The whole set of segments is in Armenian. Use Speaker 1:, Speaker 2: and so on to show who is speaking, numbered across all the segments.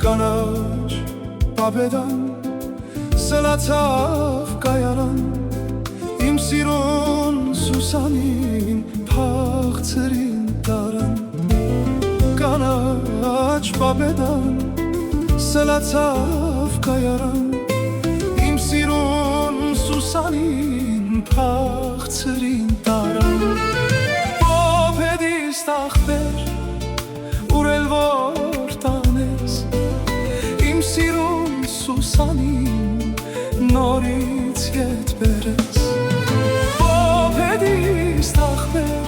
Speaker 1: Կանաչ պապետան սլացավ կայանան իմ սիրուն Սուսանին փախցրին տարան Կանաչ պապետան սլացավ կայանան իմ սիրուն Սուսանին փախցրին տարան Պապետիս տախպեր ուրել որ տանես Սիրուն Սուսանին նորից ետ բերես Պապետիս տախպեր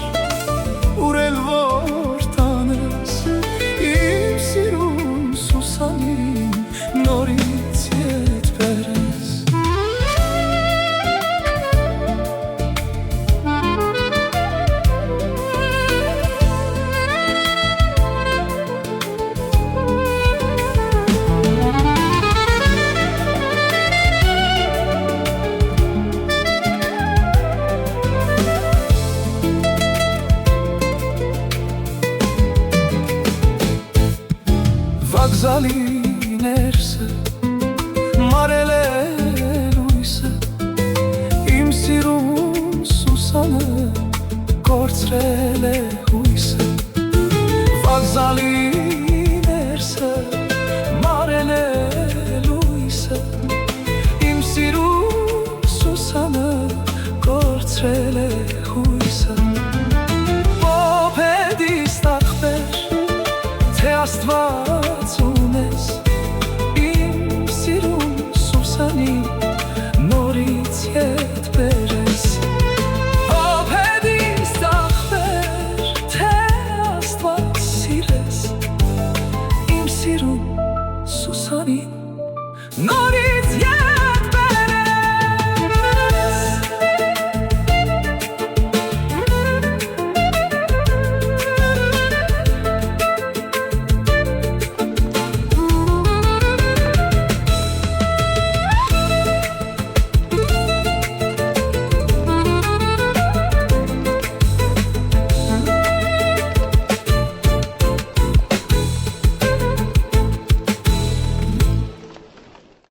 Speaker 1: ուրել որ տանես Իմ սիրուն Սուսանին նորից ետ բերես Վագզալի ներսը մարել է լույսը Իմ սիրուն Սուսանը կորցրել է